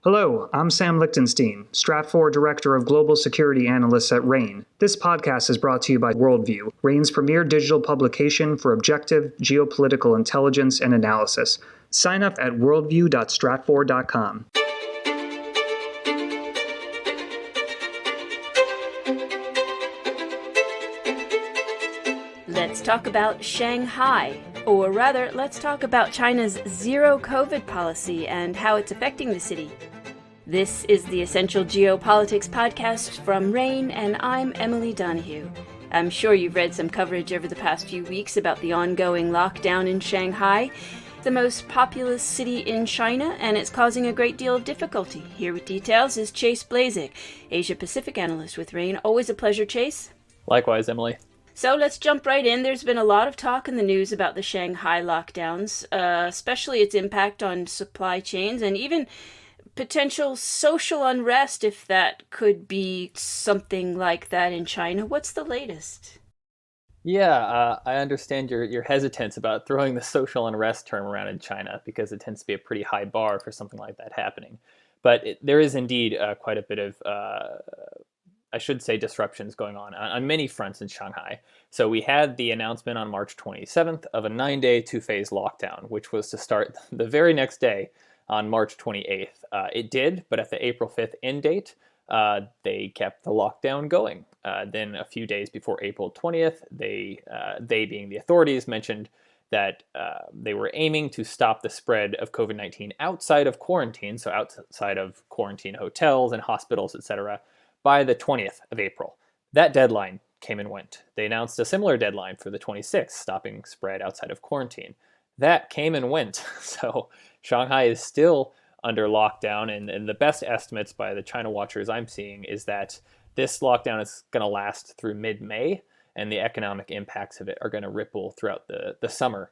Hello, I'm Sam Lichtenstein, Stratfor Director of Global Security Analysts at RANE. This podcast is brought to you by Worldview, RANE's premier digital publication for objective geopolitical intelligence and analysis. Sign up at worldview.stratfor.com. Let's talk about Shanghai. Or rather, let's talk about China's zero COVID policy and how it's affecting the city. This is the Essential Geopolitics podcast from RANE, and I'm Emily Donahue. I'm sure you've read some coverage over the past few weeks about the ongoing lockdown in Shanghai, the most populous city in China, and it's causing a great deal of difficulty. Here with details is Chase Blazek, Asia-Pacific analyst with RANE. Always a pleasure, Chase. Likewise, Emily. So let's jump right in. There's been a lot of talk in the news about the Shanghai lockdowns, especially its impact on supply chains and even potential social unrest, if that could be something like that in China. What's the latest? Yeah, I understand your hesitance about throwing the social unrest term around in China because it tends to be a pretty high bar for something like that happening. But there is indeed quite a bit of I should say disruptions going on many fronts in Shanghai. So we had the announcement on March 27th of a 9-day, 2-phase lockdown, which was to start the very next day on March 28th. It did, but at the April 5th end date, they kept the lockdown going. Then a few days before April 20th, they being the authorities, mentioned that they were aiming to stop the spread of COVID-19 outside of quarantine, so outside of quarantine hotels and hospitals, etc., by the 20th of April. That deadline came and went. They announced a similar deadline for the 26th, stopping spread outside of quarantine. That came and went. So Shanghai is still under lockdown, and the best estimates by the China watchers I'm seeing is that this lockdown is going to last through mid-May, and the economic impacts of it are going to ripple throughout the summer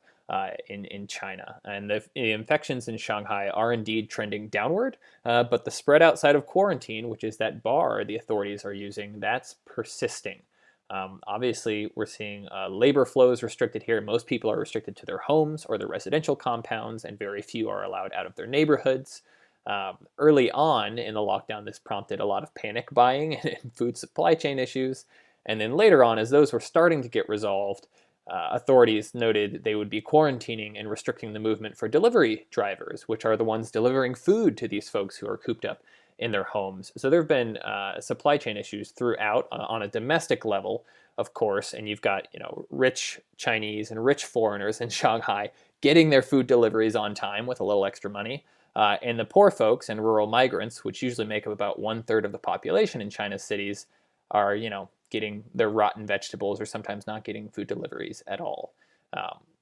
in China. And the infections in Shanghai are indeed trending downward, but the spread outside of quarantine, which is that bar the authorities are using, that's persisting. Obviously, we're seeing labor flows restricted here. Most people are restricted to their homes or their residential compounds, and very few are allowed out of their neighborhoods. Early on in the lockdown, this prompted a lot of panic buying and food supply chain issues. And then later on, as those were starting to get resolved, authorities noted they would be quarantining and restricting the movement for delivery drivers, which are the ones delivering food to these folks who are cooped up in their homes. So there have been supply chain issues throughout on a domestic level, of course, and you've got rich Chinese and rich foreigners in Shanghai getting their food deliveries on time with a little extra money. And the poor folks and rural migrants, which usually make up about 1/3 of the population in China's cities, are getting their rotten vegetables or sometimes not getting food deliveries at all.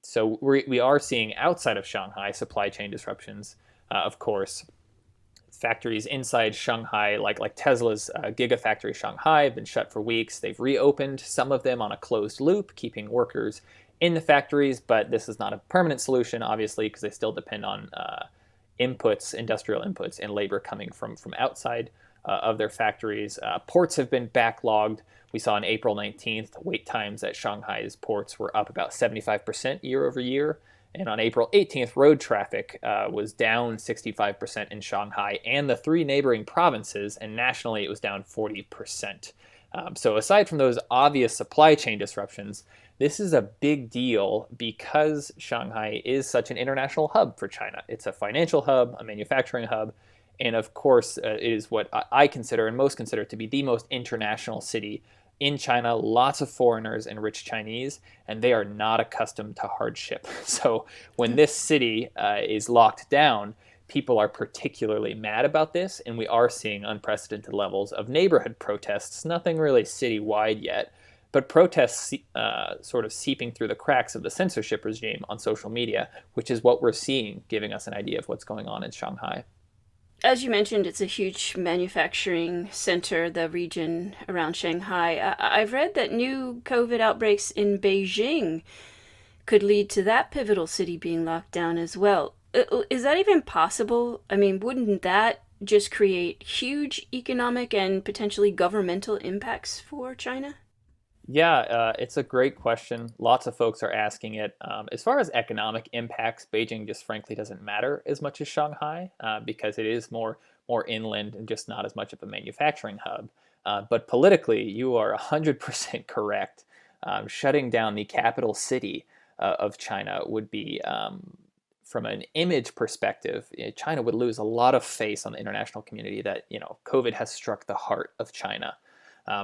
So we are seeing outside of Shanghai supply chain disruptions. Of course, factories inside Shanghai, like Tesla's Gigafactory Shanghai, have been shut for weeks. They've reopened some of them on a closed loop, keeping workers in the factories, but this is not a permanent solution, obviously, because they still depend on inputs, industrial inputs, and labor coming from outside of their factories. Ports have been backlogged. We saw on April 19th, wait times at Shanghai's ports were up about 75% year over year. And on April 18th, road traffic was down 65% in Shanghai and the 3 neighboring provinces, and nationally it was down 40%. So aside from those obvious supply chain disruptions, this is a big deal because Shanghai is such an international hub for China. It's a financial hub, a manufacturing hub, and of course, it is what I consider and most consider to be the most international city in China. Lots of foreigners and rich Chinese, and they are not accustomed to hardship. So when this city is locked down, people are particularly mad about this, and we are seeing unprecedented levels of neighborhood protests, nothing really citywide yet, but protests sort of seeping through the cracks of the censorship regime on social media, which is what we're seeing, giving us an idea of what's going on in Shanghai. As you mentioned, it's a huge manufacturing center, the region around Shanghai. I've read that new COVID outbreaks in Beijing could lead to that pivotal city being locked down as well. Is that even possible? I mean, wouldn't that just create huge economic and potentially governmental impacts for China? Yeah, it's a great question. Lots of folks are asking it. As far as economic impacts, Beijing just frankly doesn't matter as much as Shanghai because it is more more inland and just not as much of a manufacturing hub. But politically, you are 100% correct. Shutting down the capital city of China would be, from an image perspective, China would lose a lot of face on the international community that, COVID has struck the heart of China.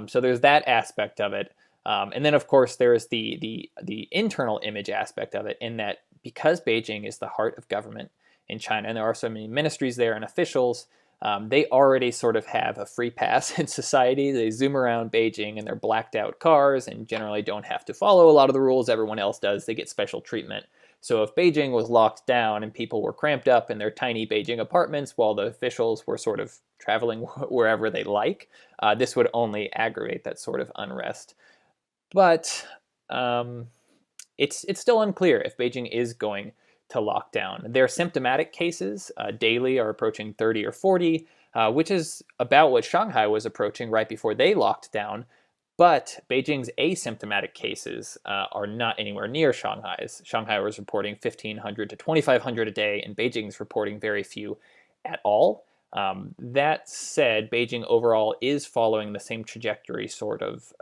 So there's that aspect of it. And then, of course, there's the internal image aspect of it, in that because Beijing is the heart of government in China, and there are so many ministries there and officials, they already sort of have a free pass in society. They zoom around Beijing in their blacked out cars and generally don't have to follow a lot of the rules everyone else does. They get special treatment. So if Beijing was locked down and people were cramped up in their tiny Beijing apartments while the officials were sort of traveling wherever they like, this would only aggravate that sort of unrest. But it's still unclear if Beijing is going to lock down. Their symptomatic cases daily are approaching 30 or 40, which is about what Shanghai was approaching right before they locked down. But Beijing's asymptomatic cases are not anywhere near Shanghai's. Shanghai was reporting 1,500 to 2,500 a day, and Beijing's reporting very few at all. That said, Beijing overall is following the same trajectory sort of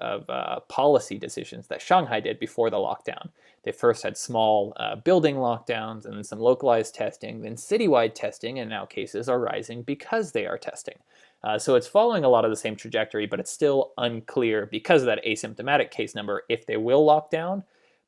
policy decisions that Shanghai did before the lockdown. They first had small building lockdowns and then some localized testing, then citywide testing, and now cases are rising because they are testing. So it's following a lot of the same trajectory, but it's still unclear because of that asymptomatic case number if they will lock down.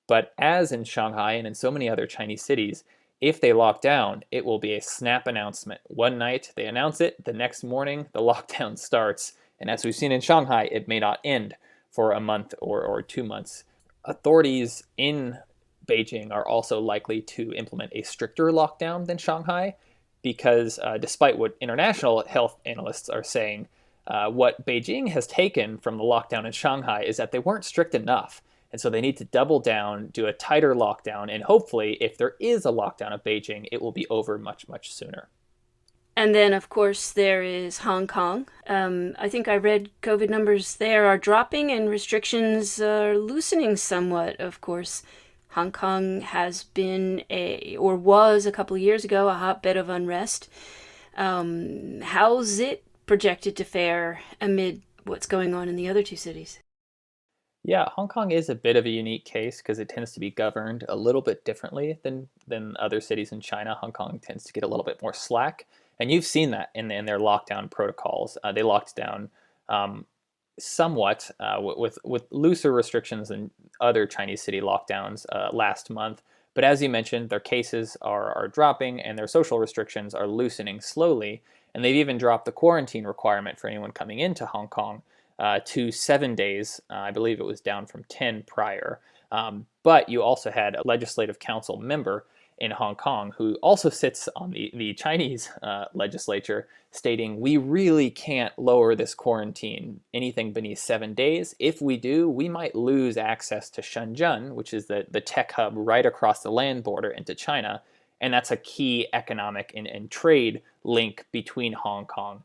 But as in Shanghai and in so many other Chinese cities, if they lock down, it will be a snap announcement. One night they announce it, the next morning the lockdown starts. And as we've seen in Shanghai, it may not end for a month or 2 months. Authorities in Beijing are also likely to implement a stricter lockdown than Shanghai, because despite what international health analysts are saying, what Beijing has taken from the lockdown in Shanghai is that they weren't strict enough. And so they need to double down, do a tighter lockdown, and hopefully, if there is a lockdown of Beijing, it will be over much, much sooner. And then, of course, there is Hong Kong. I think I read COVID numbers there are dropping and restrictions are loosening somewhat, of course. Hong Kong has been or was a couple of years ago, a hotbed of unrest. How's it projected to fare amid what's going on in the other two cities? Yeah, Hong Kong is a bit of a unique case because it tends to be governed a little bit differently than other cities in China. Hong Kong tends to get a little bit more slack. And you've seen that in their lockdown protocols. They locked down somewhat with looser restrictions than other Chinese city lockdowns last month. But as you mentioned, their cases are dropping and their social restrictions are loosening slowly. And they've even dropped the quarantine requirement for anyone coming into Hong Kong to 7 days. I believe it was down from 10 prior. But you also had a legislative council member in Hong Kong who also sits on the Chinese legislature, stating, we really can't lower this quarantine anything beneath 7 days. If we do, we might lose access to Shenzhen, which is the tech hub right across the land border into China. And that's a key economic and trade link between Hong Kong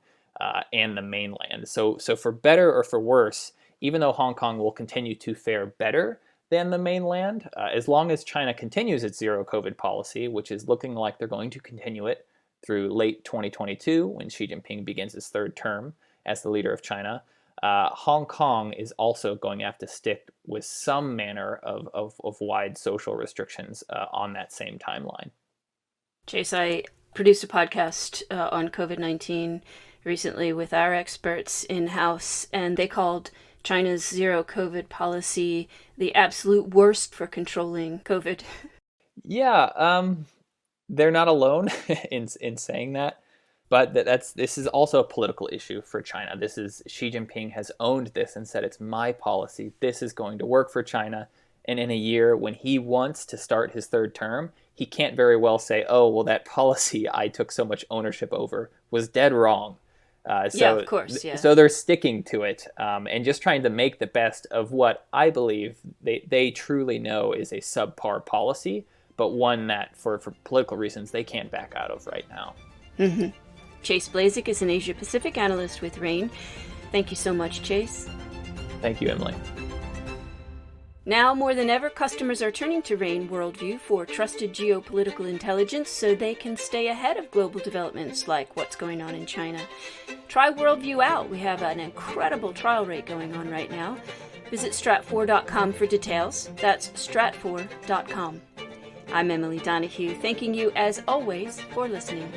and the mainland. So for better or for worse, even though Hong Kong will continue to fare better than the mainland, as long as China continues its zero COVID policy, which is looking like they're going to continue it through late 2022 when Xi Jinping begins his third term as the leader of China, Hong Kong is also going to have to stick with some manner of wide social restrictions on that same timeline. Chase, I produced a podcast on COVID-19 recently with our experts in-house, and they called China's zero COVID policy the absolute worst for controlling COVID. Yeah, they're not alone in saying that, but this is also a political issue for China. This is Xi Jinping has owned this and said it's my policy. This is going to work for China. And in a year when he wants to start his third term, he can't very well say, oh, well, that policy I took so much ownership over was dead wrong. Yeah, of course. Yeah. So they're sticking to it and just trying to make the best of what I believe they truly know is a subpar policy, but one that for political reasons they can't back out of right now. Mm-hmm. Chase Blazek is an Asia-Pacific analyst with RANE. Thank you so much, Chase. Thank you, Emily. Now more than ever, customers are turning to RANE Worldview for trusted geopolitical intelligence so they can stay ahead of global developments like what's going on in China. Try Worldview out. We have an incredible trial rate going on right now. Visit strat4.com for details. That's strat4.com. I'm Emily Donahue, thanking you as always for listening.